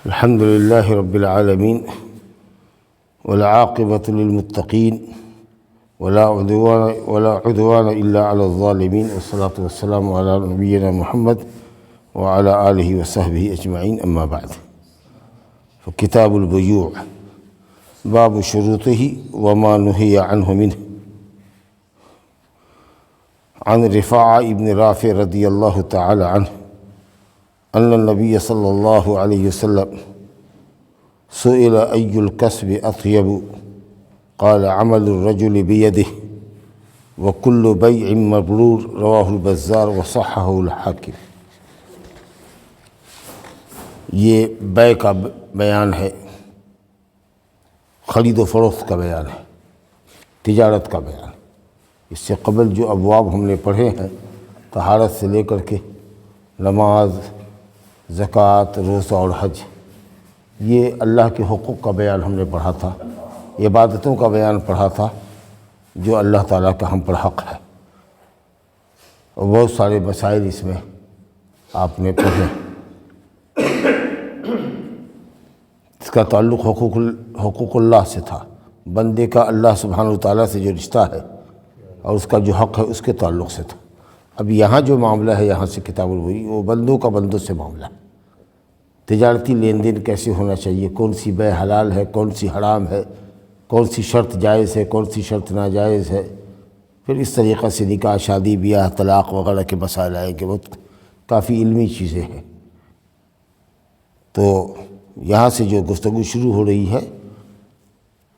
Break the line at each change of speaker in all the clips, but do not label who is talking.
الحمد لله رب العالمين والعاقبة للمتقين ولا عدوان إلا على الظالمين، والصلاة والسلام على نبينا محمد وعلى آله وصحبه أجمعين، أما بعد. فكتاب البيوع باب شروطه وما نهي عنه منه. عن رفاعة ابن رافع رضي الله تعالى عنه أن النبي صلى الله عليه وسلم سئل أي الكسب أطيب، قال عمل الرجل بيده وكل بيع مبرور، رواه البزار وصححه الحاکم۔ یہ بیع کا بیان ہے، خرید و فروخت کا بیان ہے، تجارت کا بیان۔ اس سے قبل جو ابواب ہم نے پڑھے ہیں، طہارت سے لے کر کے نماز، زکوٰۃ، روزہ اور حج، یہ اللہ کے حقوق کا بیان ہم نے پڑھا تھا، عبادتوں کا بیان پڑھا تھا جو اللہ تعالیٰ کا ہم پر حق ہے، اور بہت سارے مسائل اس میں آپ نے پڑھے۔ اس کا تعلق حقوق اللہ سے تھا، بندے کا اللہ سبحانہ وتعالیٰ سے جو رشتہ ہے اور اس کا جو حق ہے اس کے تعلق سے تھا۔ اب یہاں جو معاملہ ہے، یہاں سے کتاب البیوع، وہ بندوں کا بندوں سے معاملہ ہے۔ تجارتی لین دین کیسے ہونا چاہیے، کون سی بیع حلال ہے، کون سی حرام ہے، کون سی شرط جائز ہے، کون سی شرط ناجائز ہے، پھر اس طریقے سے نکاح، شادی، بیاہ، طلاق وغیرہ کے مسائل آئیں کہ وہ کافی علمی چیزیں ہیں۔ تو یہاں سے جو گفتگو شروع ہو رہی ہے،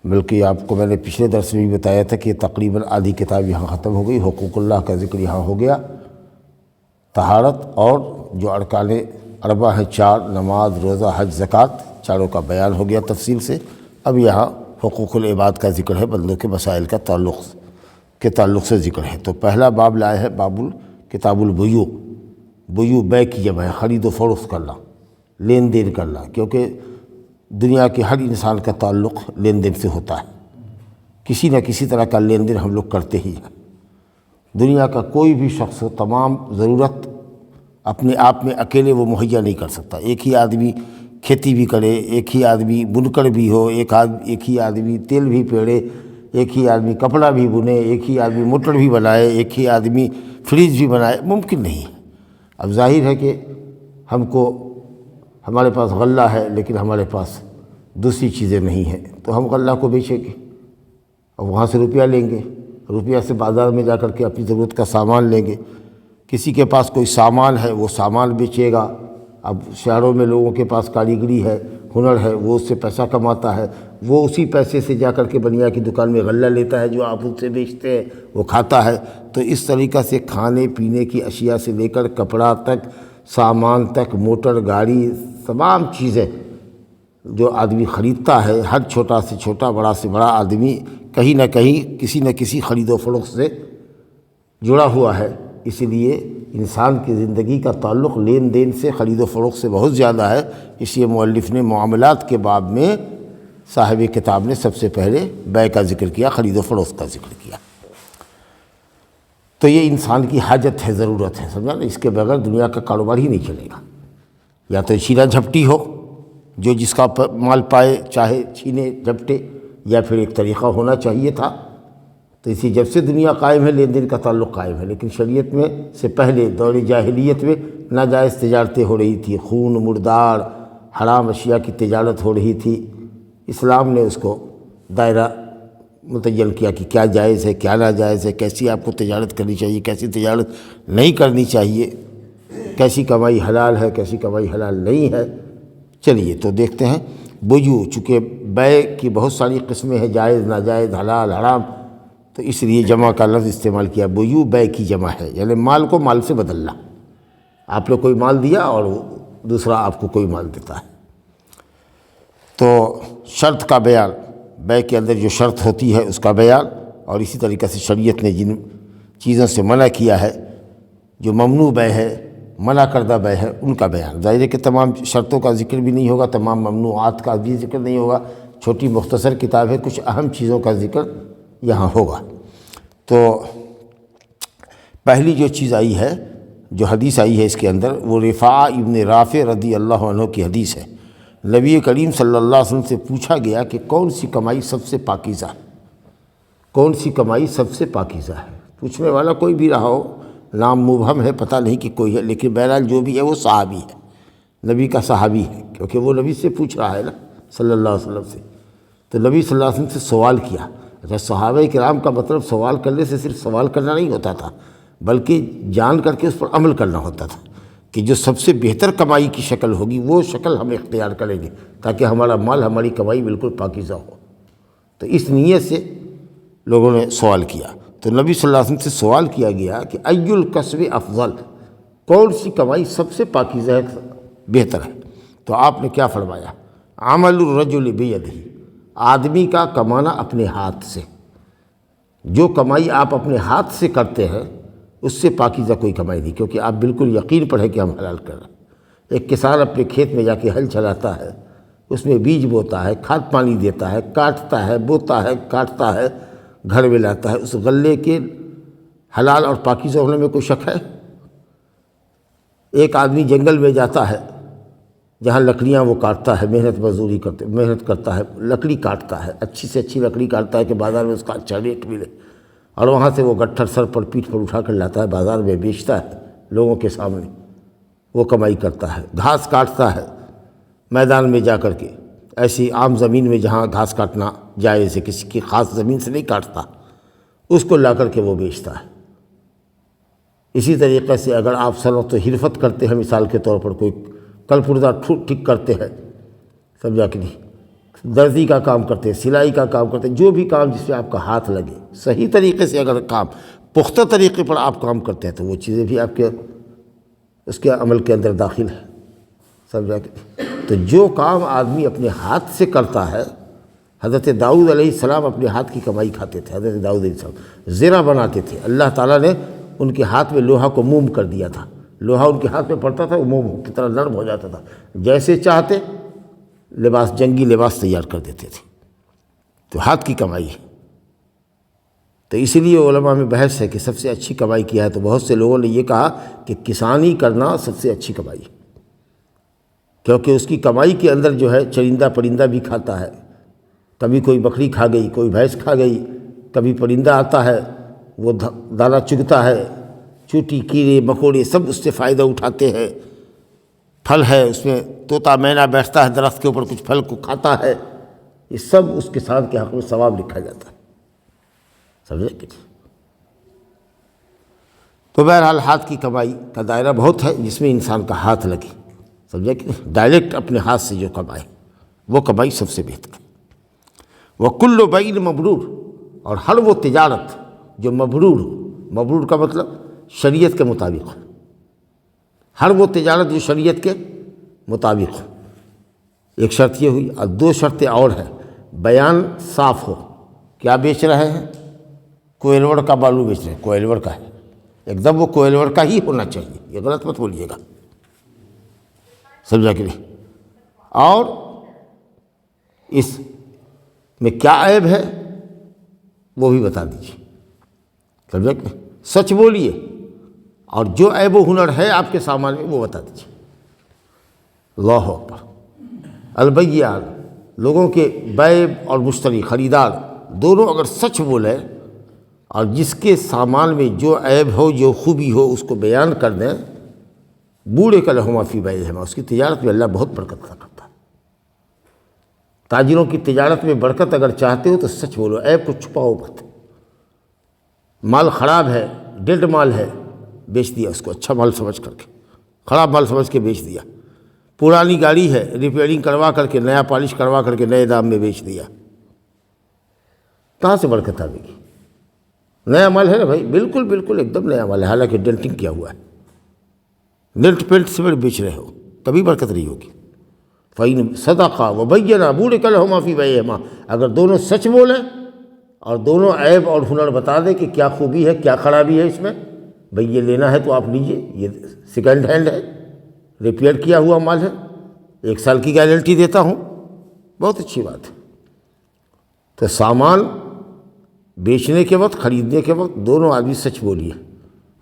بلکہ آپ کو میں نے پچھلے درس میں بھی بتایا تھا کہ تقریباً آدھی کتاب یہاں ختم ہو گئی، حقوق اللہ کا ذکر یہاں ہو گیا، طہارت اور جو ارکان اربع ہیں، 4 نماز، روزہ، حج، زکوٰۃ، چاروں کا بیان ہو گیا تفصیل سے۔ اب یہاں حقوق العباد کا ذکر ہے، بندوں کے مسائل کا تعلق سے ذکر ہے۔ تو پہلا باب لایا ہے کتاب البیوع۔ بیوع بیع کی جمع ہے، خرید و فروخت کرنا، لین دین کرنا، کیونکہ دنیا کے ہر انسان کا تعلق لین دین سے ہوتا ہے، کسی نہ کسی طرح کا لین دین ہم لوگ کرتے ہی ہیں۔ دنیا کا کوئی بھی شخص ہو، تمام ضرورت اپنے آپ میں اکیلے وہ مہیا نہیں کر سکتا۔ ایک ہی آدمی کھیتی بھی کرے، ایک ہی آدمی بنکر بھی ہو، ایک ہی آدمی تیل بھی پیڑے، ایک ہی آدمی کپڑا بھی بنے، ایک ہی آدمی موٹر بھی بنائے، ایک ہی آدمی فریج بھی بنائے، ممکن نہیں ہے۔ اب ظاہر ہے کہ ہمارے پاس غلہ ہے لیکن ہمارے پاس دوسری چیزیں نہیں ہیں، تو ہم غلہ کو بیچیں گے اور وہاں سے روپیہ لیں گے، روپیہ سے بازار میں جا کر کے اپنی ضرورت کا سامان لیں گے۔ کسی کے پاس کوئی سامان ہے، وہ سامان بیچے گا۔ اب شہروں میں لوگوں کے پاس کاریگری ہے، ہنر ہے، وہ اس سے پیسہ کماتا ہے، وہ اسی پیسے سے جا کر کے بنیا کی دکان میں غلہ لیتا ہے جو آپ ان سے بیچتے ہیں، وہ کھاتا ہے۔ تو اس طریقہ سے کھانے پینے کی اشیاء سے لے کر کپڑا تک، سامان تک، موٹر گاڑی، تمام چیزیں جو آدمی خریدتا ہے، ہر چھوٹا سے چھوٹا، بڑا سے بڑا آدمی کہیں نہ کہیں کسی نہ کسی خرید و فروخت سے جڑا ہوا ہے۔ اس لیے انسان کی زندگی کا تعلق لین دین سے، خرید و فروخت سے بہت زیادہ ہے۔ اس لیے مؤلف نے معاملات کے باب میں، صاحب کتاب نے سب سے پہلے بیع کا ذکر کیا، خرید و فروخت کا ذکر کیا۔ تو یہ انسان کی حاجت ہے، ضرورت ہے، سمجھا نا؟ اس کے بغیر دنیا کا کاروبار ہی نہیں چلے گا۔ یا تو چھینا جھپٹی ہو، جو جس کا مال پائے چاہے چھینے جھپٹے، یا پھر ایک طریقہ ہونا چاہیے تھا۔ تو اسی جب سے دنیا قائم ہے، لین دین کا تعلق قائم ہے، لیکن شریعت میں سے پہلے دور جاہلیت میں ناجائز تجارتیں ہو رہی تھی، خون، مردار، حرام اشیاء کی تجارت ہو رہی تھی۔ اسلام نے اس کو دائرہ متعین کیا کہ کیا جائز ہے، کیا ناجائز ہے، کیسی آپ کو تجارت کرنی چاہیے، کیسی تجارت نہیں کرنی چاہیے، کیسی کمائی حلال ہے، کیسی کمائی حلال نہیں ہے۔ چلیے تو دیکھتے ہیں بیوع۔ چونکہ بیع کی بہت ساری قسمیں ہیں، جائز، ناجائز، حلال، حرام، تو اس لیے جمع کا لفظ استعمال کیا۔ بیوع بیع کی جمع ہے، یعنی مال کو مال سے بدلنا۔ آپ نے کوئی مال دیا اور دوسرا آپ کو کوئی مال دیتا ہے۔ تو شرط کا بیان، بیع کے اندر جو شرط ہوتی ہے اس کا بیان، اور اسی طریقے سے شریعت نے جن چیزوں سے منع کیا ہے، جو ممنوع بیع ہے، منع کردہ بیع ہے، ان کا بیان۔ ظاہر ہے کہ تمام شرطوں کا ذکر بھی نہیں ہوگا، تمام ممنوعات کا بھی ذکر نہیں ہوگا، چھوٹی مختصر کتاب ہے، کچھ اہم چیزوں کا ذکر یہاں ہوگا۔ تو پہلی جو چیز آئی ہے، جو حدیث آئی ہے اس کے اندر، وہ رفاعہ ابن رافع رضی اللہ عنہ کی حدیث ہے۔ نبی کریم صلی اللہ علیہ وسلم سے پوچھا گیا کہ کون سی کمائی سب سے پاکیزہ ہے، کون سی کمائی سب سے پاکیزہ ہے؟ پوچھنے والا کوئی بھی رہا ہو، نام مبہم ہے، پتہ نہیں کہ کوئی ہے، لیکن بہرحال جو بھی ہے وہ صحابی ہے، نبی کا صحابی ہے، کیونکہ وہ نبی سے پوچھ رہا ہے نا صلی اللہ علیہ وسلم سے۔ تو نبی صلی اللہ علیہ وسلم سے سوال کیا۔ اچھا، صحابہ کرام کا مطلب سوال کرنے سے صرف سوال کرنا نہیں ہوتا تھا، بلکہ جان کر کے اس پر عمل کرنا ہوتا تھا کہ جو سب سے بہتر کمائی کی شکل ہوگی وہ شکل ہم اختیار کریں گے تاکہ ہمارا مال، ہماری کمائی بالکل پاکیزہ ہو۔ تو اس نیت سے لوگوں نے سوال کیا۔ تو نبی صلی اللہ علیہ وسلم سے سوال کیا گیا کہ ای الکسب افضل، کون سی کمائی سب سے پاکیزہ ہے، بہتر ہے؟ تو آپ نے کیا فرمایا؟ عمل الرجل بیدہ، آدمی کا کمانا اپنے ہاتھ سے۔ جو کمائی آپ اپنے ہاتھ سے کرتے ہیں اس سے پاکیزہ کوئی کمائی نہیں، کیونکہ آپ بالکل یقین پر ہے کہ ہم حلال کر رہے ہیں۔ ایک کسان اپنے کھیت میں جا کے ہل چلاتا ہے، اس میں بیج بوتا ہے، کھاد پانی دیتا ہے، کاٹتا ہے، بوتا ہے، کاٹتا ہے، گھر میں لاتا ہے، اس غلے کے حلال اور پاکیزہ ہونے میں کوئی شک ہے؟ ایک آدمی جنگل میں جاتا ہے جہاں لکڑیاں وہ کاٹتا ہے، محنت کرتا ہے، لکڑی کاٹتا ہے، اچھی سے اچھی لکڑی کاٹتا ہے کہ بازار میں اس کا اچھا ریٹ ملے، اور وہاں سے وہ گٹھر سر پر پیٹھ پر اٹھا کر لاتا ہے، بازار میں بیچتا ہے لوگوں کے سامنے، وہ کمائی کرتا ہے۔ گھاس کاٹتا ہے میدان میں جا کر کے، ایسی عام زمین میں جہاں گھاس کاٹنا جائز ہے، کسی کی خاص زمین سے نہیں کاٹتا، اس کو لا کر کے وہ بیچتا ہے۔ اسی طریقے سے اگر آپ صنعت و حرفت کرتے ہیں، مثال کے طور پر کوئی کل پرزہ ٹھیک کرتے ہیں، سمجھا کہ نہیں، درزی کا کام کرتے ہیں، سلائی کا کام کرتے ہیں، جو بھی کام جس سے آپ کا ہاتھ لگے، صحیح طریقے سے اگر کام، پختہ طریقے پر آپ کام کرتے ہیں تو وہ چیزیں بھی آپ کے اس کے عمل کے اندر داخل ہے، سمجھا کہ نہیں۔ تو جو کام آدمی اپنے ہاتھ سے کرتا ہے، حضرت داؤد علیہ السلام اپنے ہاتھ کی کمائی کھاتے تھے۔ حضرت داؤد علیہ السلام زرہ بناتے تھے، اللہ تعالیٰ نے ان کے ہاتھ میں لوہا کو موم کر دیا تھا، لوہا ان کے ہاتھ میں پڑتا تھا، وہ موم کی طرح نرم ہو جاتا تھا، جیسے چاہتے لباس، جنگی لباس تیار کر دیتے تھے۔ تو ہاتھ کی کمائی ہے۔ تو اس لیے علماء میں بحث ہے کہ سب سے اچھی کمائی کیا ہے، تو بہت سے لوگوں نے یہ کہا کہ کسانی کرنا سب سے اچھی کمائی ہے، کیونکہ اس کی کمائی کے اندر جو ہے چرندہ پرندہ بھی کھاتا ہے، کبھی کوئی بکری کھا گئی، کوئی بھینس کھا گئی، کبھی پرندہ آتا ہے وہ دانہ چگتا ہے، چوٹی کیڑے مکوڑے سب اس سے فائدہ اٹھاتے ہیں، پھل ہے اس میں طوطا مینا بیٹھتا ہے درخت کے اوپر، کچھ پھل کو کھاتا ہے، یہ سب اس کسان کے حق میں ثواب لکھا جاتا ہے، سمجھے کہ؟ تو بہرحال ہاتھ کی کمائی کا دائرہ بہت ہے جس میں انسان کا ہاتھ لگے، سمجھے کہ ڈائریکٹ اپنے ہاتھ سے جو کمائے وہ کمائی سب سے بہتر ہے۔ وَكُلُّ بَيْعٍ مَبْرُورٍ، اور ہر وہ تجارت جو مبرور ہو، مبرور کا مطلب شریعت کے مطابق ہو، ہر وہ تجارت جو شریعت کے مطابق ہو۔ ایک شرط یہ ہوئی، اور دو شرطیں اور ہیں، بیان صاف ہو، کیا بیچ رہے ہیں؟ کوئلور کا بالو بیچ رہے ہیں، کوئلور کا ہے، ایک دم وہ کوئلور کا ہی ہونا چاہیے، یہ غلط مت بولیے گا، سمجھا کہ نہیں؟ اور اس میں کیا عیب ہے وہ بھی بتا دیجیے، سمجھا کہ نہیں؟ سچ بولیے، اور جو عیب و ہنر ہے آپ کے سامان میں وہ بتا دیجیے۔ اللہ اکبر۔ البیعان، لوگوں کے بیع اور مشتری، خریدار دونوں اگر سچ بولے اور جس کے سامان میں جو عیب ہو، جو خوبی ہو، اس کو بیان کر دیں، بوڑے کا لہما فی بیعہما، اس کی تجارت میں اللہ بہت برکت کرتا ہے۔ تاجروں کی تجارت میں برکت اگر چاہتے ہو تو سچ بولو، عیب کو چھپاؤ مت۔ مال خراب ہے، ڈیڈ مال ہے، بیچ دیا اس کو اچھا مال سمجھ کر کے، خراب مال سمجھ کے بیچ دیا۔ پرانی گاڑی ہے، ریپیئرنگ کروا کر کے، نیا پالش کروا کر کے نئے دام میں بیچ دیا، کہاں سے برکت آئے گی؟ نیا مال ہے نا بھائی، بالکل بالکل ایک دم نیا مال ہے، حالانکہ ڈینٹنگ کیا ہوا ہے، ڈینٹ پینٹ سے بیچ رہے ہو، کبھی برکت نہیں ہوگی۔ فَإِنْ صَدَقَا وَبَيَّنَا بُورِكَ لَهُمَا فِي بَيْعِهِمَا، اگر دونوں سچ بولیں اور دونوں عیب اور ہنر بتا دیں کہ کیا خوبی ہے، کیا خرابی ہے اس میں، بھئی یہ لینا ہے تو آپ لیجئے، یہ سیکنڈ ہینڈ ہے، ریپیئر کیا ہوا مال ہے، 1 سال کی گارنٹی دیتا ہوں، بہت اچھی بات ہے۔ تو سامان بیچنے کے وقت، خریدنے کے وقت دونوں آدمی سچ بولیے،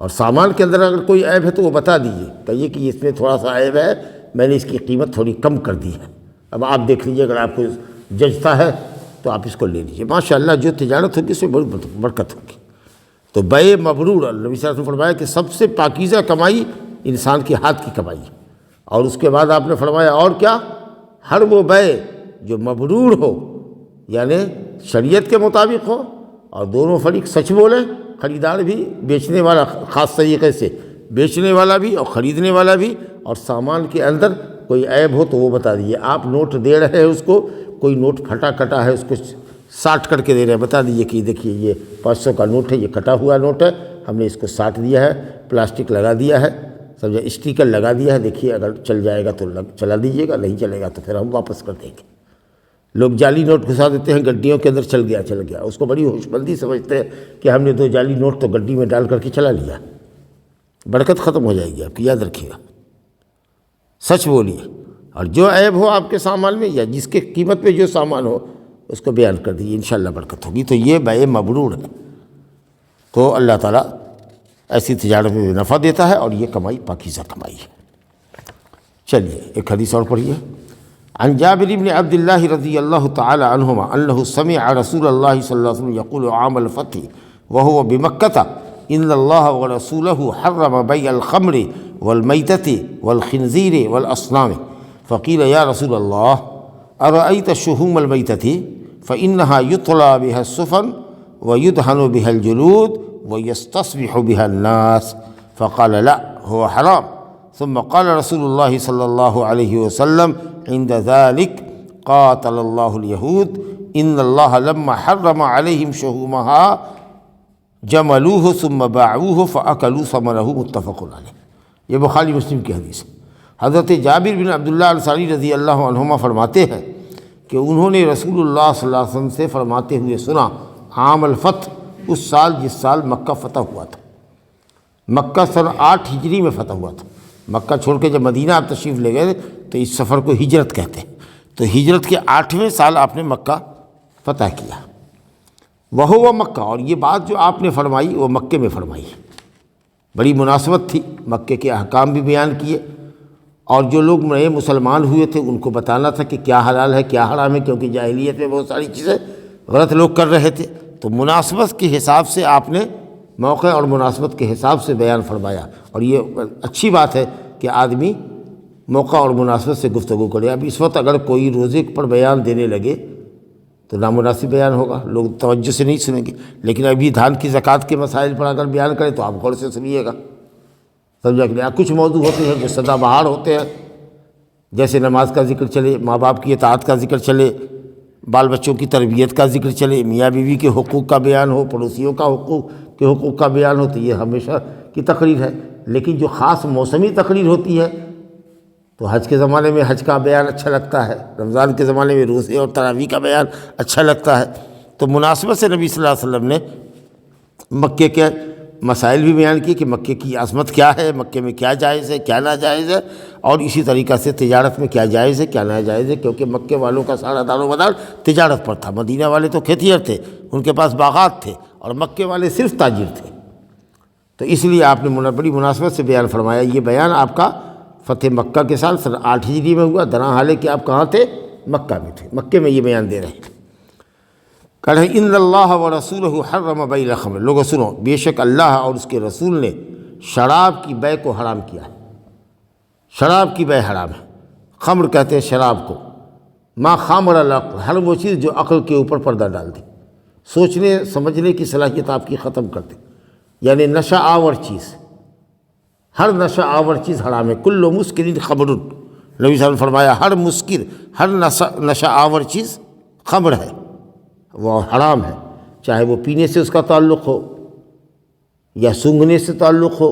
اور سامان کے اندر اگر کوئی عیب ہے تو وہ بتا دیجئے، کہیے کہ اس میں تھوڑا سا عیب ہے، میں نے اس کی قیمت تھوڑی کم کر دی ہے، اب آپ دیکھ لیجیے، اگر آپ کو جچتا ہے تو آپ اس کو لے لیجیے، ماشاءاللہ جو تجارت ہوگی اس میں بڑی برکت ہوگی۔ تو بیع مبرور، نبی صلی اللہ علیہ وسلم نے فرمایا کہ سب سے پاکیزہ کمائی انسان کے ہاتھ کی کمائی ہے۔ اور اس کے بعد آپ نے فرمایا اور کیا؟ ہر وہ بیع جو مبرور ہو، یعنی شریعت کے مطابق ہو اور دونوں فریق سچ بولیں، خریدار بھی، بیچنے والا خاص طریقے سے، بیچنے والا بھی اور خریدنے والا بھی، اور سامان کے اندر کوئی عیب ہو تو وہ بتا دیجیے۔ آپ نوٹ دے رہے ہیں اس کو، کوئی نوٹ پھٹا کٹا ہے، اس کو ساٹ کر کے دے رہے ہیں، بتا دیجیے کہ دیکھیے یہ 500 کا نوٹ ہے، یہ کٹا ہوا نوٹ ہے، ہم نے اس کو ساٹ دیا ہے، پلاسٹک لگا دیا ہے، سمجھا، اسٹیکر لگا دیا ہے، دیکھیے اگر چل جائے گا تو چلا دیجیے گا، نہیں چلے گا تو پھر ہم واپس کر دیں گے۔ لوگ جعلی نوٹ گھسا دیتے ہیں گڈیوں کے اندر، چل گیا، اس کو بڑی ہوش مندی سمجھتے ہیں کہ ہم نے 2 جعلی نوٹ تو گڈی میں ڈال کر کے چلا لیا، برکت ختم ہو جائے گی آپ کی، یاد رکھیے گا، سچ بولیے، اور جو عیب ہو آپ کے سامان میں یا جس کے قیمت پہ جو سامان ہو اس کو بیان کر دیجیے، انشاءاللہ برکت ہوگی۔ تو یہ بیع مبرور ہے، تو اللہ تعالیٰ ایسی تجارت میں نفع دیتا ہے، اور یہ کمائی پاکیزہ کمائی ہے۔ چلیے ایک حدیث اور پڑھیے۔ عن جابر بن عبد اللہ رضی اللہ تعالی عنہما انہ سمع رسول اللہ صلی اللہ علیہ وسلم یقول عام الفتح وهو بمکہ ان اللہ ورسولہ حرم بیع الخمر والمیتۃ والخنزیر والاصنام فقیل یا رسول اللہ ارأیت شحوم المیتۃ فإنها یطلی بها السفن ویدہن بها الجلود ویستصبح بها الناس فقال لا هو حرام ثم قال رسول اللہ صلی اللہ علیہ وسلم عند ذلك قاتل اللہ اليہود ان اللہ لما حرم علیہم شحومها جملوه ثم باعوه فاکلوا ثمنه متفق علیہ۔ یہ بخاری مسلم کی حدیث ہے۔ حضرت جابر بن عبداللہ انصاری رضی اللہ عنہما فرماتے ہیں کہ انہوں نے رسول اللہ صلی اللہ علیہ وسلم سے فرماتے ہوئے سنا، عام الفتح، اس سال جس سال مکہ فتح ہوا تھا، مکہ سن 8 ہجری میں فتح ہوا تھا۔ مکہ چھوڑ کے جب مدینہ آپ تشریف لے گئے تو اس سفر کو ہجرت کہتے ہیں، تو ہجرت کے 8ویں سال آپ نے مکہ فتح کیا، وہ مکہ، اور یہ بات جو آپ نے فرمائی وہ مکے میں فرمائی، بڑی مناسبت تھی، مکے کے احکام بھی بیان کیے، اور جو لوگ نئے مسلمان ہوئے تھے ان کو بتانا تھا کہ کیا حلال ہے کیا حرام ہے، کیونکہ جاہلیت میں بہت ساری چیزیں غلط لوگ کر رہے تھے، تو مناسبت کے حساب سے آپ نے موقع اور مناسبت کے حساب سے بیان فرمایا، اور یہ اچھی بات ہے کہ آدمی موقع اور مناسبت سے گفتگو کرے۔ اب اس وقت اگر کوئی روزے پر بیان دینے لگے تو نامناسب بیان ہوگا، لوگ توجہ سے نہیں سنیں گے، لیکن ابھی دھان کی زکوٰۃ کے مسائل پر اگر بیان کرے تو آپ غور سے سنیے گا، سمجھا کہ کچھ موضوع ہوتے ہیں جو سدا بہار ہوتے ہیں، جیسے نماز کا ذکر چلے، ماں باپ کی اطاعت کا ذکر چلے، بال بچوں کی تربیت کا ذکر چلے، میاں بیوی کے حقوق کا بیان ہو، پڑوسیوں کا حقوق کا بیان ہو، تو یہ ہمیشہ کی تقریر ہے۔ لیکن جو خاص موسمی تقریر ہوتی ہے تو حج کے زمانے میں حج کا بیان اچھا لگتا ہے، رمضان کے زمانے میں روزے اور تراویح کا بیان اچھا لگتا ہے، تو مناسبت سے نبی صلی اللہ علیہ وسلم نے مکے کے مسائل بھی بیان کیے کہ مکے کی عظمت کیا ہے، مکے میں کیا جائز ہے کیا ناجائز ہے، اور اسی طریقہ سے تجارت میں کیا جائز ہے کیا ناجائز ہے، کیونکہ مکے والوں کا سارا دار و مدار تجارت پر تھا، مدینہ والے تو کھیتیئر تھے، ان کے پاس باغات تھے، اور مکے والے صرف تاجر تھے، تو اس لیے آپ نے بڑی مناسبت سے بیان فرمایا۔ یہ بیان آپ کا فتح مکہ کے سال سن 8 ہجری میں ہوا، درا حالے کہ آپ کہاں تھے؟ مکہ میں تھے، مکے میں یہ بیان دے رہے ہیں۔ کہہ رہے ان اللہ ورسولہ حرم بیع الخمر، لوگوں سنو، بے شک اللہ اور اس کے رسول نے شراب کی بیع کو حرام کیا ہے، شراب کی بیع حرام ہے، خمر کہتے ہیں شراب کو، ما خامر العقل، ہر وہ چیز جو عقل کے اوپر پردہ ڈال دے، سوچنے سمجھنے کی صلاحیت آپ کی ختم کر دے، یعنی نشہ آور چیز، ہر نشہ آور چیز حرام ہے۔ کل مسکر خمر، نبی صلی اللہ علیہ وسلم نے فرمایا ہر مسکر، ہر نشہ آور چیز خمر ہے، وہ حرام ہے، چاہے وہ پینے سے اس کا تعلق ہو، یا سونگھنے سے تعلق ہو،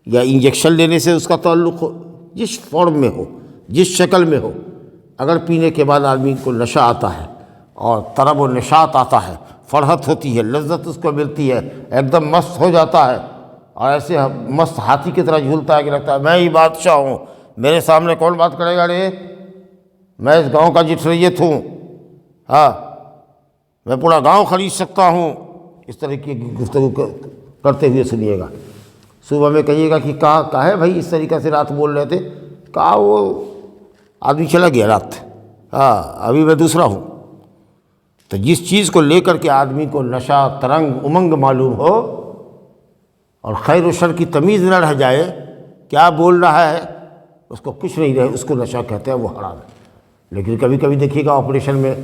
یا انجیکشن لینے سے اس کا تعلق ہو، جس فارم میں ہو، جس شکل میں ہو، اگر پینے کے بعد آدمی کو نشہ آتا ہے اور طرب و نشاط آتا ہے، فرحت ہوتی ہے، لذت اس کو ملتی ہے، ایک دم مست ہو جاتا ہے، اور ایسے مست ہاتھی کی طرح جھولتا ہے کہ لگتا ہے میں ہی بادشاہ ہوں، میرے سامنے کون بات کرے گا رے، میں اس گاؤں کا جٹھریت ہوں، ہاں میں پورا گاؤں خرید سکتا ہوں، اس طرح کی گفتگو کرتے ہوئے سنیے گا۔ صبح میں کہیے گا کہ کہا ہے بھائی اس طریقہ سے رات بول رہے تھے، کہا وہ آدمی چلا گیا رات، ابھی میں دوسرا ہوں۔ تو جس چیز کو لے کر کے آدمی کو نشہ، ترنگ، امنگ معلوم ہو اور خیر و شر کی تمیز نہ رہ جائے، کیا بول رہا ہے اس کو کچھ نہیں رہے، اس کو نشہ کہتے ہیں، وہ حرام ہے۔ لیکن کبھی کبھی دیکھیے گا آپریشن میں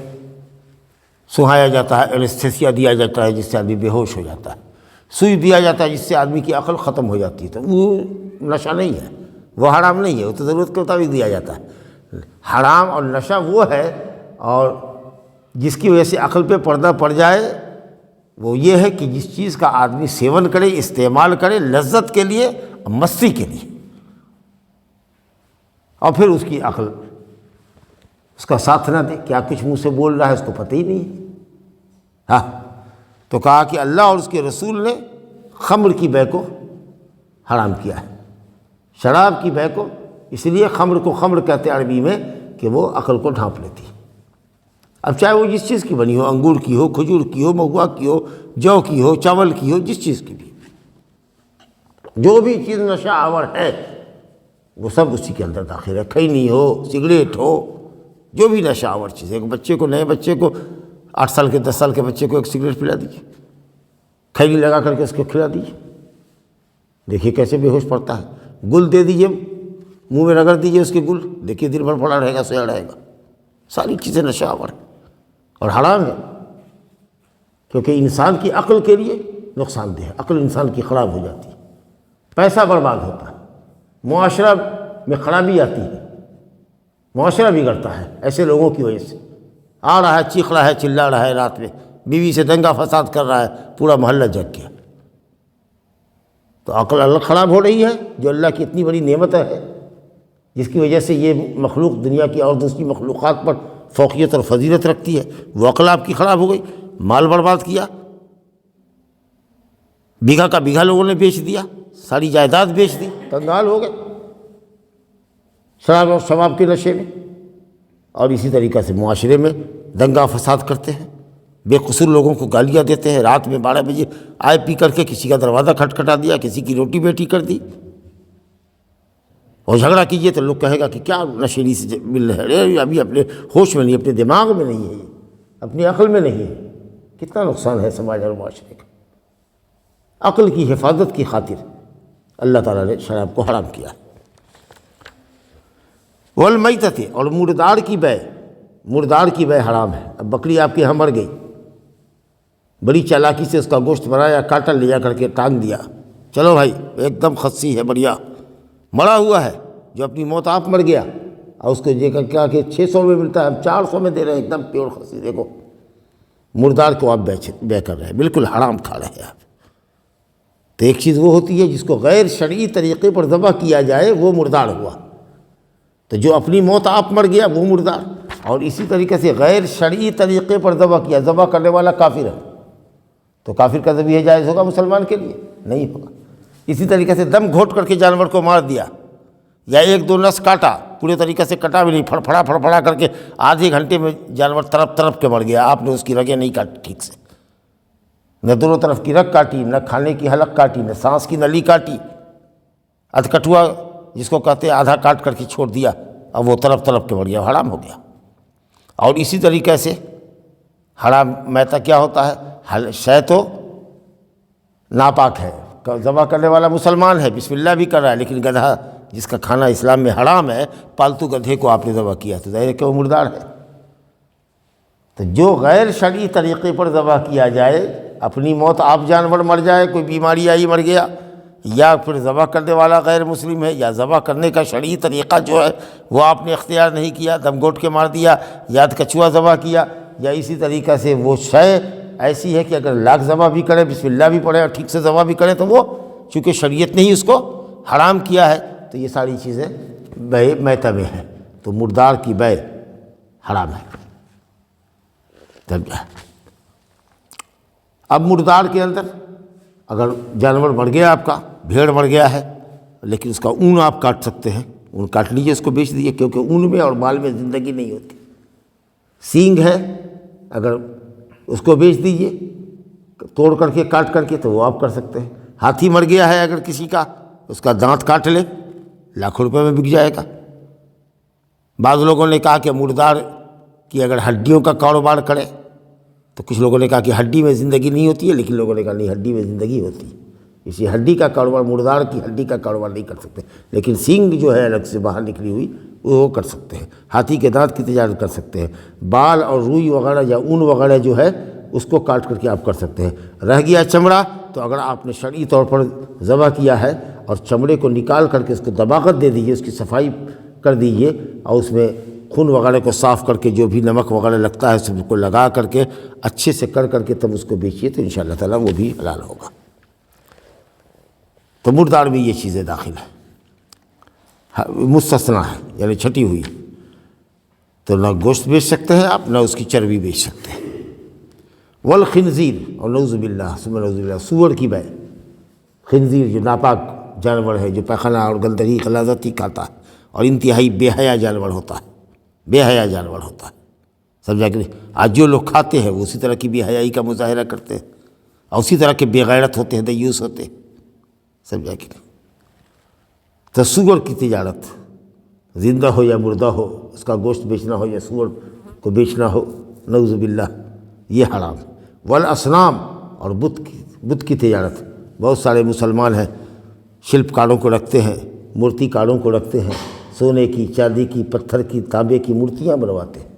سہایا جاتا ہے، اینستھیسیا دیا جاتا ہے جس سے آدمی بے ہوش ہو جاتا ہے، سوئی دیا جاتا ہے جس سے آدمی کی عقل ختم ہو جاتی ہے، تو وہ نشہ نہیں ہے، وہ حرام نہیں ہے، وہ تو ضرورت کے مطابق دیا جاتا ہے۔ حرام اور نشہ وہ ہے، اور جس کی وجہ سے عقل پہ پردہ پڑ جائے وہ یہ ہے کہ جس چیز کا آدمی سیون کرے، استعمال کرے لذت کے لیے، مستی کے لیے، اور پھر اس کی عقل اس کا ساتھ نہ دے، کیا کچھ منہ سے بول رہا ہے اس کو پتہ ہی نہیں ہے۔ تو کہا کہ اللہ اور اس کے رسول نے خمر کی بے کو حرام کیا ہے، شراب کی بے کو، اس لیے خمر کو خمر کہتے ہیں عربی میں کہ وہ عقل کو ڈھانپ لیتی ہے۔ اب چاہے وہ جس چیز کی بنی ہو، انگور کی ہو، کھجور کی ہو، مہوا کی ہو، جو کی ہو، چاول کی ہو، جس چیز کی بھی، جو بھی چیز نشہ آور ہے وہ سب اسی کے اندر داخل ہے۔ کھینی ہو، سگریٹ ہو، جو بھی نشہ آور چیز ہے۔ ایک بچے کو، نئے بچے کو، 8 سال کے 10 سال کے بچے کو ایک سگریٹ پلا دیجیے، کھینی لگا کر کے اس کو کھلا دیجیے، دیکھیے کیسے بے ہوش پڑتا ہے۔ گل دے دیجیے، منہ میں رگڑ دیجیے اس کے گل، دیکھیے دن بھر پڑا رہے گا، سویا رہے گا۔ ساری چیزیں نشہ آور ہیں اور حرام ہے، کیونکہ انسان کی عقل کے لیے نقصان دہ ہے، عقل انسان کی خراب ہو جاتی ہے، پیسہ برباد ہوتا ہے، معاشرہ میں خرابی آتی ہے، معاشرہ بگڑتا ہے ایسے لوگوں کی وجہ سے۔ آ رہا ہے، چیخ رہا ہے، چلا رہا ہے، رات میں بیوی سے دنگا فساد کر رہا ہے، پورا محلہ جگ گیا۔ تو عقل اللہ خراب ہو رہی ہے، جو اللہ کی اتنی بڑی نعمت ہے، جس کی وجہ سے یہ مخلوق دنیا کی اور دوسری مخلوقات پر فوقیت اور فضیلت رکھتی ہے، وہ عقل آپ کی خراب ہو گئی، مال برباد کیا، بیگھا کا بیگھا لوگوں نے بیچ دیا، ساری جائیداد بیچ دی، کنگال ہو گئے شراب اور شباب کے نشے میں۔ اور اسی طریقہ سے معاشرے میں دنگا فساد کرتے ہیں، بے قصور لوگوں کو گالیاں دیتے ہیں، رات میں 12 بجے آئے پی کر کے کسی کا دروازہ کھٹکھٹا دیا، کسی کی روٹی بیٹی کر دی، اور جھگڑا کیجئے تو لوگ کہے گا کہ کیا نشیڑی سے مل رہے ہیں، ابھی اپنے ہوش میں نہیں، اپنے دماغ میں نہیں ہے، یہ اپنی عقل میں نہیں ہے۔ کتنا نقصان ہے سماج اور معاشرے کا۔ عقل کی حفاظت کی خاطر اللہ تعالیٰ نے شراب کو حرام کیا۔ والمیتۃ، اور مردار کی بے، مردار کی بے حرام ہے۔ اب بکری آپ کے یہاں مر گئی، بڑی چالاکی سے اس کا گوشت بنایا، کاٹا لے جا کر کے ٹانگ دیا، چلو بھائی ایک دم خصی ہے، بڑھیا مرا ہوا ہے، جو اپنی موت آپ مر گیا، اور اس کو یہ کہا کہ 600 میں ملتا ہے، ہم 400 میں دے رہے ہیں، ایک دم پیور خصی، دیکھو مردار کو آپ بے کر رہے ہیں، بالکل حرام کھا رہے ہیں آپ۔ تو ایک چیز وہ ہوتی ہے جس کو غیر شرعی طریقے پر ذبح کیا جائے، وہ مردار ہوا، تو جو اپنی موت آپ مر گیا وہ مردار۔ اور اسی طریقے سے غیر شرعی طریقے پر ذبح کیا، ذبح کرنے والا کافر ہے، تو کافر کا ذبیحہ جائز ہوگا مسلمان کے لیے؟ نہیں ہوگا۔ اسی طریقے سے دم گھوٹ کر کے جانور کو مار دیا، یا 1-2 نس کاٹا، پورے طریقے سے کٹا بھی نہیں، پھڑپھڑا کر کے آدھے گھنٹے میں جانور تڑپ کے مر گیا، آپ نے اس کی رگیں نہیں کاٹی ٹھیک سے، نہ دونوں طرف کی رگ کاٹی، نہ کھانے کی حلق کاٹی، نہ سانس کی نلی کاٹی، ادھکٹوا جس کو کہتے ہیں آدھا کاٹ کر کے چھوڑ دیا، اب وہ تڑپ کے مر گیا، حرام ہو گیا۔ اور اسی طریقے سے حرام میتہ کیا ہوتا ہے؟ شے تو ناپاک ہے، ذبح کرنے والا مسلمان ہے، بسم اللہ بھی کر رہا ہے، لیکن گدھا جس کا کھانا اسلام میں حرام ہے، پالتو گدھے کو آپ نے ذبح کیا تو ظاہر ہے کہ وہ مردار ہے۔ تو جو غیر شرعی طریقے پر ذبح کیا جائے، اپنی موت آپ جانور مر جائے، کوئی بیماری آئی مر گیا، یا پھر ذبح کرنے والا غیر مسلم ہے، یا ذبح کرنے کا شرعی طریقہ جو ہے وہ آپ نے اختیار نہیں کیا، دم گھوٹ کے مار دیا، یا کچھوا ذبح کیا، یا اسی طریقے سے وہ شے ایسی ہے کہ اگر لاکھ ذبح بھی کرے، بسم اللہ بھی پڑھے اور ٹھیک سے ذبح بھی کرے، تو وہ چونکہ شریعت نے ہی اس کو حرام کیا ہے، تو یہ ساری چیزیں بے میتہ میں ہیں، تو مردار کی بے حرام ہے۔ اب مردار کے اندر اگر جانور مر گیا آپ کا، بھیڑ مر گیا ہے، لیکن اس کا اون آپ کاٹ سکتے ہیں، اون کاٹ لیجئے، اس کو بیچ دیجئے، کیونکہ اون میں اور بال میں زندگی نہیں ہوتی۔ سینگ ہے، اگر اس کو بیچ دیجئے توڑ کر کے، کاٹ کر کے، تو وہ آپ کر سکتے ہیں۔ ہاتھی مر گیا ہے اگر کسی کا، اس کا دانت کاٹ لے، لاکھوں روپے میں بک جائے گا۔ بعض لوگوں نے کہا کہ مردار کہ اگر ہڈیوں کا کاروبار کریں تو کچھ لوگوں نے کہا کہ ہڈی میں زندگی نہیں ہوتی ہے، لیکن لوگوں نے کہا نہیں، ہڈی میں زندگی ہوتی ہے، اسی ہڈی کا کاروبار، مردار کی ہڈی کا کاروبار نہیں کر سکتے، لیکن سینگ جو ہے الگ سے باہر نکلی ہوئی وہ کر سکتے ہیں، ہاتھی کے دانت کی تجارت کر سکتے ہیں، بال اور روئی وغیرہ یا اون وغیرہ جو ہے اس کو کاٹ کر کے آپ کر سکتے ہیں۔ رہ گیا چمڑا، تو اگر آپ نے شرعی طور پر ذبح کیا ہے اور چمڑے کو نکال کر کے اس کو دباغت دے دیجیے، اس کی صفائی کر دیجیے اور اس میں خون وغیرہ کو صاف کر کے جو بھی نمک وغیرہ لگتا ہے سب کو لگا کر کے اچھے سے کر کے تب اس کو بیچیے تو انشاءاللہ تعالیٰ وہ بھی حلال ہوگا۔ تو مردار میں یہ چیزیں داخل ہیں، مستثنیٰ ہے، یعنی چھٹی ہوئی، تو نہ گوشت بیچ سکتے ہیں آپ، نہ اس کی چربی بیچ سکتے ہیں۔ والخنزیر، اور نعوذ باللہ ثم نعوذ باللہ، سور کی بے، خنزیر جو ناپاک جانور ہے، جو پیخانہ اور گندگی غلاظت ہی کھاتا ہے اور انتہائی بے حیا جانور ہوتا ہے، بے حیا جانور ہوتا ہے، سمجھا کہ نہیں؟ آج جو لوگ کھاتے ہیں وہ اسی طرح کی بے حیائی کا مظاہرہ کرتے ہیں اور اسی طرح کے بے غیرت ہوتے ہیں، دیوس ہوتے ہیں، سمجھا کہ نہیں؟ تو سور کی تجارت، زندہ ہو یا مردہ ہو، اس کا گوشت بیچنا ہو یا سور کو بیچنا ہو، نعوذ باللہ، یہ حرام۔ والاصنام، اور بت کی تجارت، بہت سارے مسلمان ہیں شلپ کاروں کو رکھتے ہیں، مورتی کاروں کو رکھتے ہیں، سونے کی، چاندی کی، پتھر کی، تانبے کی مورتیاں بنواتے ہیں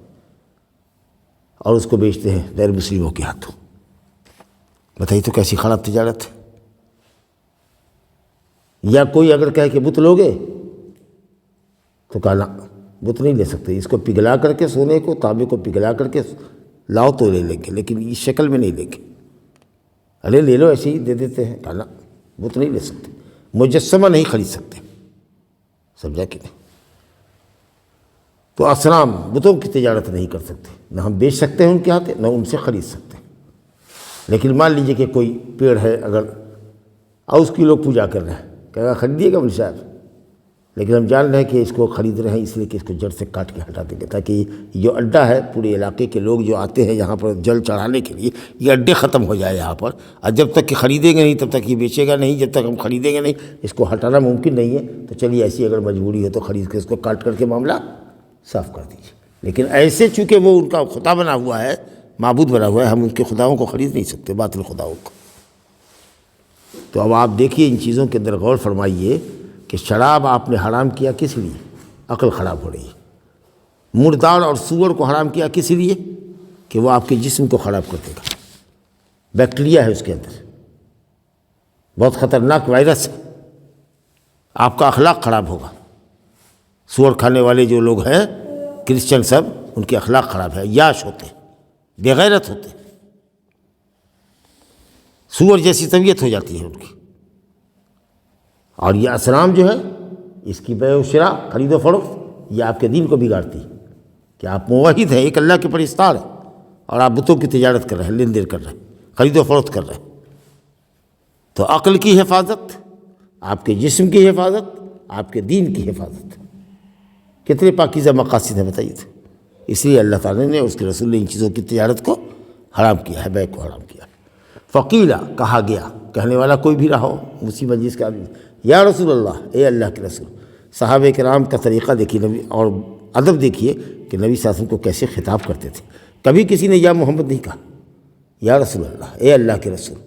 اور اس کو بیچتے ہیں غیر مسلموں کے ہاتھوں۔ بتائیے تو کیسی خراب تجارت ہے۔ یا کوئی اگر کہے کہ بت لوگے تو کہا نہ، بت نہیں لے سکتے، اس کو پگھلا کر کے، سونے کو، تانبے کو پگھلا کر کے لاؤ تو لے لیں گے، لیکن اس شکل میں نہیں لیں گے۔ ارے لے لو، ایسے ہی دے دیتے ہیں، کہا نہ، بت نہیں لے سکتے، مجسمہ نہیں خرید سکتے، سمجھا کہ نہیں؟ تو اصنام، بتوں کی تجارت نہیں کر سکتے، نہ ہم بیچ سکتے ہیں ان کے ہاتھ، نہ ان سے خرید سکتے ہیں۔ لیکن مان لیجئے کہ کوئی پیڑ ہے اگر، اور اس کی لوگ پوجا کر رہے ہیں، کہے گا خریدیے گا مول صاحب، لیکن ہم جان رہے ہیں کہ اس کو خرید رہے ہیں اس لیے کہ اس کو جڑ سے کاٹ کے ہٹا دیں گے، تاکہ یہ جو اڈا ہے، پورے علاقے کے لوگ جو آتے ہیں یہاں پر جل چڑھانے کے لیے، یہ اڈے ختم ہو جائے یہاں پر، اور جب تک کہ خریدیں گے نہیں تب تک یہ بیچے گا نہیں، جب تک ہم خریدیں گے نہیں، اس کو ہٹانا ممکن نہیں ہے، تو چلیے ایسی اگر مجبوری ہے تو خرید کے اس کو کاٹ کر کے معاملہ صاف کر دیجیے۔ لیکن ایسے چونکہ وہ ان کا خدا بنا ہوا ہے، معبود بنا ہوا ہے، ہم ان کے خداؤں کو خرید نہیں سکتے، باطل خداؤں کو۔ تو اب آپ دیکھیے ان چیزوں کے اندر غور فرمائیے کہ شراب آپ نے حرام کیا کس لیے؟ عقل خراب ہو رہی ہے۔ مردار اور سور کو حرام کیا کس لیے؟ کہ وہ آپ کے جسم کو خراب کر دے گا، بیکٹیریا ہے اس کے اندر، بہت خطرناک وائرس ہے، آپ کا اخلاق خراب ہوگا۔ سور کھانے والے جو لوگ ہیں کرسچن سب، ان کے اخلاق خراب ہے، یاش ہوتے، بے غیرت ہوتے، سور جیسی طبیعت ہو جاتی ہے ان کی۔ اور یہ اصنام جو ہے، اس کی بیع و شراء، خرید و فروخت، یہ آپ کے دین کو بگاڑتی ہے کہ آپ موحد ہیں، ایک اللہ کے پرستار ہیں، اور آپ بتوں کی تجارت کر رہے ہیں، لین دین کر رہے ہیں، خرید و فروخت کر رہے ہیں۔ تو عقل کی حفاظت، آپ کے جسم کی حفاظت، آپ کے دین کی حفاظت، کتنے پاکیزہ مقاصد ہیں بتائیے تو۔ اس لیے اللہ تعالیٰ نے، اس کے رسول نے ان چیزوں کی تجارت کو حرام کیا ہے، بیع کو حرام کیا ہے۔ فقیلا، کہا گیا، کہنے والا کوئی بھی رہا ہو، اسی مجلس کا آدمی، یا رسول اللہ، اے اللہ کے رسول۔ صحابہ کرام کا طریقہ دیکھیے، نبی اور ادب دیکھیے کہ نبی صلی اللہ علیہ وسلم کو کیسے خطاب کرتے تھے۔ کبھی کسی نے یا محمد نہیں کہا، یا رسول اللہ، اے اللہ کے رسول۔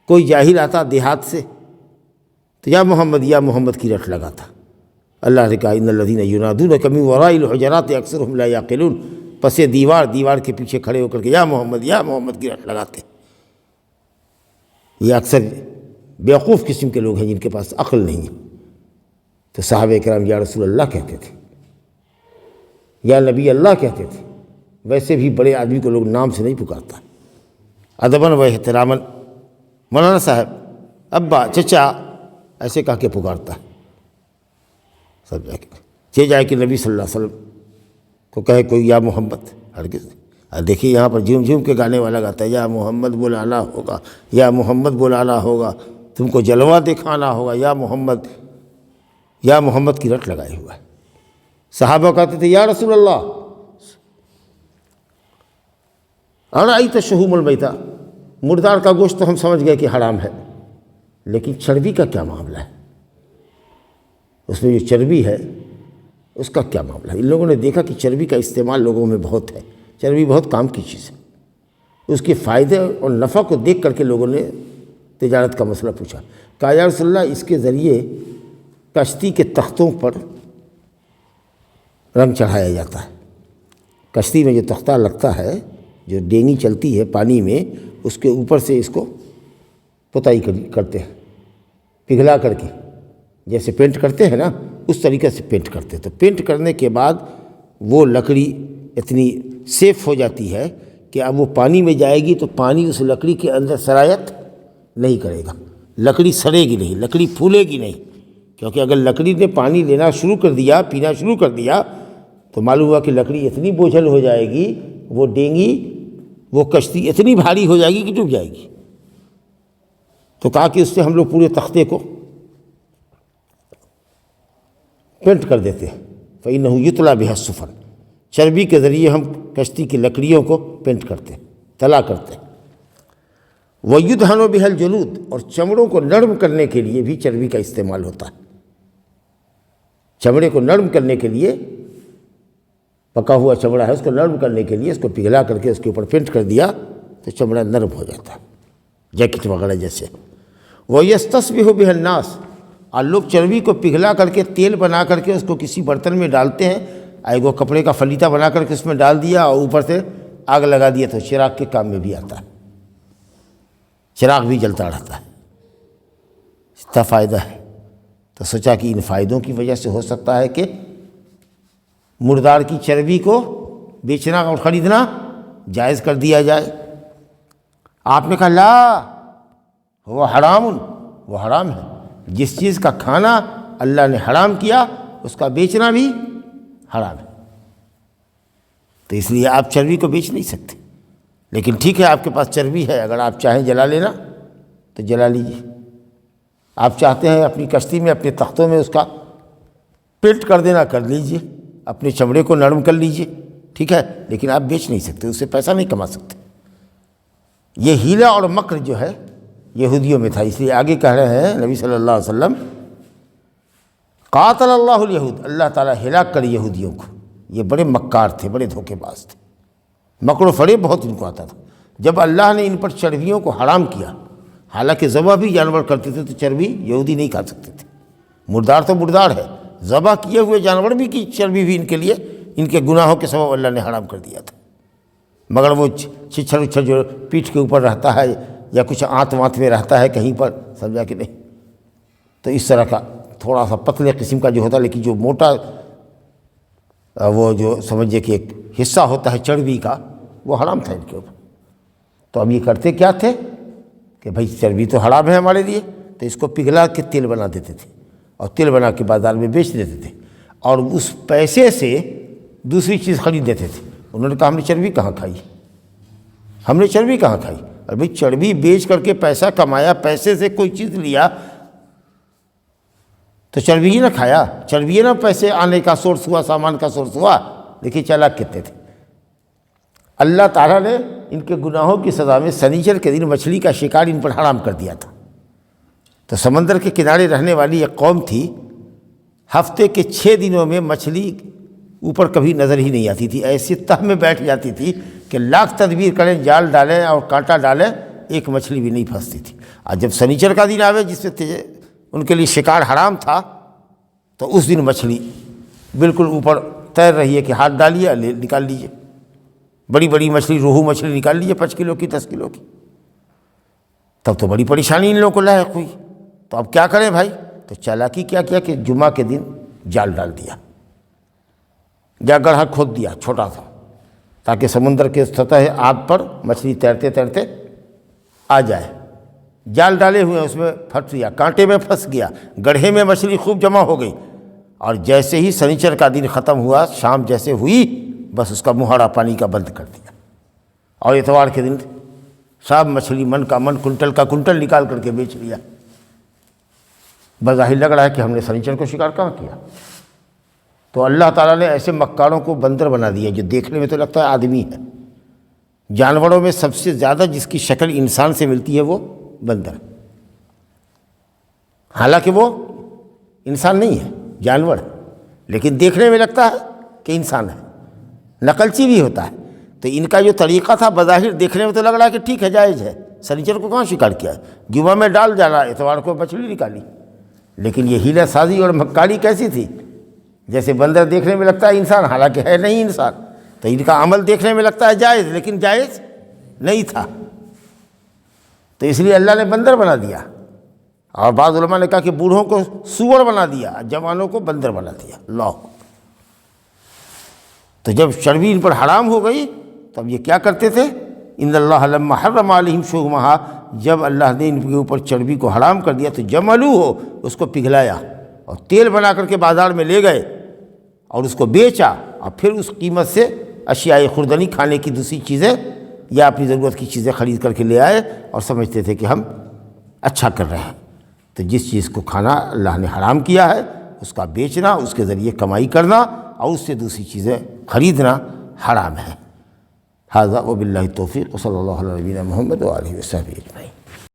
کوئی جاہل آتا دیہات سے تو یا محمد کی رٹ لگاتا۔ اللہ نے کہا ان الذین ینادونک من وراء الحجرات اکثرهم لا یعقلون، پس دیوار کے پیچھے کھڑے ہو کر کے یا محمد کی رٹ لگاتے۔ یہ اکثر بیوقوف قسم کے لوگ ہیں جن کے پاس عقل نہیں ہے۔ تو صحابہ کرام یا رسول اللہ کہتے تھے، یا نبی اللہ کہتے تھے۔ ویسے بھی بڑے آدمی کو لوگ نام سے نہیں پکارتا، ادباً و احتراماً مولانا صاحب، ابا، چچا، ایسے کہہ کے پکارتا ہے، سب جا کے یہ جائے کہ نبی صلی اللہ علیہ وسلم کو کہے کوئی یا محمد، ہرگز نہیں۔ دیکھیے یہاں پر جھوم جھوم کے گانے والا گاتا ہے، یا محمد بلانا ہوگا، یا محمد بلانا ہوگا، تم کو جلوہ دکھانا ہوگا، یا محمد کی رٹ لگائے ہوا ہے۔ صحابہ کہتے تھے یا رسول اللہ، ارأیت شحوم المیتہ، مردار کا گوشت تو ہم سمجھ گئے کہ حرام ہے، لیکن چربی کا کیا معاملہ ہے؟ اس میں جو چربی ہے اس کا کیا معاملہ ہے؟ ان لوگوں نے دیکھا کہ چربی کا استعمال لوگوں میں بہت ہے، چربی بہت کام کی چیز ہے، اس کے فائدے اور نفع کو دیکھ کر کے لوگوں نے تجارت کا مسئلہ پوچھا، کہا یا رسول اللہ اس کے ذریعے کشتی کے تختوں پر رنگ چڑھایا جاتا ہے، کشتی میں جو تختہ لگتا ہے، جو ڈینگی چلتی ہے پانی میں، اس کے اوپر سے اس کو پتائی کرتے ہیں پگھلا کر کے، جیسے پینٹ کرتے ہیں نا اس طریقے سے پینٹ کرتے ہیں۔ تو پینٹ کرنے کے بعد وہ لکڑی اتنی سیف ہو جاتی ہے کہ اب وہ پانی میں جائے گی تو پانی اس لکڑی کے اندر سرایت نہیں کرے گا، لکڑی سڑے گی نہیں، لکڑی پھولے گی نہیں، کیونکہ اگر لکڑی نے پانی لینا شروع کر دیا، پینا شروع کر دیا، تو معلوم ہوا کہ لکڑی اتنی بوجھل ہو جائے گی، وہ ڈینگی، وہ کشتی اتنی بھاری ہو جائے گی کہ ڈوب جائے گی۔ تو کہا کہ اس سے ہم لوگ پورے تختے کو پینٹ کر دیتے ہیں، فَإِنَّهُ يُطْلَى بِهَا السُّفَنُ، چربی کے ذریعے ہم کشتی کی لکڑیوں کو پینٹ کرتے ہیں، تلا کرتے ہیں۔ وَيُدْهَنُ بِهَا الْجُلُودُ، اور چمڑوں کو نرم کرنے کے لیے بھی چربی کا استعمال ہوتا ہے، چمڑے کو نرم کرنے کے لیے، پکا ہوا چمڑا ہے اس کو نرم کرنے کے لیے اس کو پگھلا کر کے اس کے اوپر پینٹ کر دیا تو چمڑا نرم ہو جاتا ہے، جیکٹ وغیرہ جیسے۔ وَيَسْتَصْبِحُ بِهَا النَّاسُ، اور لوگ چربی کو پگھلا کر کے تیل بنا کر کے اس کو کسی برتن میں ڈالتے ہیں، ایک وہ کپڑے کا فلیتا بنا کر کے اس میں ڈال دیا اور اوپر سے آگ لگا دیا تو چراغ کے کام میں بھی آتا ہے، چراغ بھی جلتا رہتا ہے، اتنا فائدہ ہے۔ تو سوچا کہ ان فائدوں کی وجہ سے ہو سکتا ہے کہ مردار کی چربی کو بیچنا اور خریدنا جائز کر دیا جائے۔ آپ نے کہا لا، وہ حرام، وہ حرام ہے، جس چیز کا کھانا اللہ نے حرام کیا اس کا بیچنا بھی حرام ہے، تو اس لیے آپ چربی کو بیچ نہیں سکتے۔ لیکن ٹھیک ہے آپ کے پاس چربی ہے، اگر آپ چاہیں جلا لینا تو جلا لیجیے، آپ چاہتے ہیں اپنی کشتی میں اپنے تختوں میں اس کا پینٹ کر دینا کر لیجیے، اپنے چمڑے کو نرم کر لیجیے، ٹھیک ہے، لیکن آپ بیچ نہیں سکتے، اس سے پیسہ نہیں کما سکتے۔ یہ ہیلا اور مکر جو ہے یہودیوں میں تھا، اس لیے آگے کہہ رہے ہیں نبی صلی اللہ علیہ وسلم قاتل اللہ الیہود، اللہ تعالیٰ ہلاک کرے یہودیوں کو، یہ بڑے مکار تھے، بڑے دھوکے باز تھے، مکر و فریب بہت ان کو آتا تھا۔ جب اللہ نے ان پر چربیوں کو حرام کیا، حالانکہ ذبح بھی جانور کرتے تھے تو چربی یہودی نہیں کھا سکتے تھے، مردار تو مردار ہے، ذبح کیے ہوئے جانور بھی کی چربی بھی ان کے لیے ان کے گناہوں کے سبب اللہ نے حرام کر دیا تھا۔ مگر وہ چھچھر اچھر جو پیٹھ کے اوپر رہتا ہے یا کچھ آنت وانت میں رہتا ہے کہیں پر، سمجھا کہ نہیں، تو اس طرح کا تھوڑا سا پتلے قسم کا جو ہوتا ہے، لیکن جو موٹا وہ جو سمجھے کہ ایک حصہ ہوتا ہے چربی کا، وہ حرام تھا ان کے اوپر۔ تو اب یہ کرتے کیا تھے کہ بھائی چربی تو حرام ہے ہمارے لیے، تو اس کو پگھلا کے تیل بنا دیتے تھے اور تیل بنا کے بازار میں بیچ دیتے تھے، اور اس پیسے سے دوسری چیز خرید دیتے تھے۔ انہوں نے کہا ہم نے چربی کہاں کھائی، ہم نے چربی کہاں کھائی؟ اور بھائی چربی بیچ کر کے پیسہ کمایا، پیسے سے کوئی چیز لیا تو چربی ہی نہ کھایا، چربی نہ پیسے آنے کا سورس ہوا، سامان کا سورس ہوا۔ دیکھیے چالاک کتنے تھے۔ اللہ تعالیٰ نے ان کے گناہوں کی سزا میں سنیچر کے دن مچھلی کا شکار ان پر حرام کر دیا تھا۔ تو سمندر کے کنارے رہنے والی ایک قوم تھی، ہفتے کے 6 دنوں میں مچھلی اوپر کبھی نظر ہی نہیں آتی تھی، ایسی تہ میں بیٹھ جاتی تھی کہ لاکھ تدبیر کریں، جال ڈالیں اور کانٹا ڈالیں، ایک مچھلی بھی نہیں پھنستی تھی۔ اور جب سنیچر کا دن آوے جس سے ان کے لیے شکار حرام تھا، تو اس دن مچھلی بالکل اوپر تیر رہی ہے کہ ہاتھ ڈالیے نکال لیجیے، بڑی بڑی مچھلی، روہو مچھلی نکال لیجیے 5 کلو کی 10 کلو کی۔ تب تو بڑی پریشانی ان لوگوں کو لاحق ہوئی، تو اب کیا کریں بھائی؟ تو چالاکی کیا کیا کہ جمعہ کے دن جال ڈال دیا یا گڑھا کھود دیا چھوٹا سا، تاکہ سمندر کے سطح آب پر مچھلی تیرتے تیرتے آ جائے۔ جال ڈالے ہوئے اس میں پھنس گیا، کانٹے میں پھنس گیا، گڑھے میں مچھلی خوب جمع ہو گئی، اور جیسے ہی سنیچر کا دن ختم ہوا، شام جیسے ہوئی، بس اس کا مہاڑا پانی کا بند کر دیا، اور اتوار کے دن سب مچھلی من کا من، کنٹل کا کنٹل نکال کر کے بیچ لیا۔ بظاہر لگ رہا ہے کہ ہم نے سنیچر کو شکار کہاں کیا۔ تو اللہ تعالیٰ نے ایسے مکاروں کو بندر بنا دیا جو دیکھنے میں تو لگتا ہے آدمی ہے۔ جانوروں میں سب سے زیادہ جس کی شکل انسان سے ملتی ہے وہ بندر، حالانکہ وہ انسان نہیں ہے، جانور ہے، لیکن دیکھنے میں لگتا ہے کہ انسان ہے، نقلچی بھی ہوتا ہے۔ تو ان کا جو طریقہ تھا بظاہر دیکھنے میں تو لگ رہا ہے کہ ٹھیک ہے، جائز ہے، سنیچر کو کہاں شکار کیا ہے، جمعہ میں ڈال ڈالا، اتوار کو مچھلی نکالی۔ لیکن یہ ہیلہ سازی اور مکاری کیسی تھی؟ جیسے بندر دیکھنے میں لگتا ہے انسان، حالانکہ ہے نہیں انسان، تو ان کا عمل دیکھنے میں لگتا ہے جائز، لیکن جائز نہیں تھا۔ تو اس لیے اللہ نے بندر بنا دیا، اور بعض علماء نے کہا کہ بوڑھوں کو سور بنا دیا، جوانوں کو بندر بنا دیا۔ اللہ! تو جب چربی ان پر حرام ہو گئی تب یہ کیا کرتے تھے؟ ان اللہ لما حرم علیہم شحومہا، جب اللہ نے ان کے اوپر چربی کو حرام کر دیا تو جملو ہو، اس کو پگھلایا اور تیل بنا کر کے بازار میں لے گئے اور اس کو بیچا، اور پھر اس قیمت سے اشیاء خوردنی، کھانے کی دوسری چیزیں یا اپنی ضرورت کی چیزیں خرید کر کے لے آئے اور سمجھتے تھے کہ ہم اچھا کر رہے ہیں۔ تو جس چیز کو کھانا اللہ نے حرام کیا ہے اس کا بیچنا، اس کے ذریعے کمائی کرنا اور اس سے دوسری چیزیں خریدنا حرام ہے۔ ھذا وباللہ التوفیق، صلی اللہ علیہ نبینا محمد وآلہ وصحبہ اجمعین۔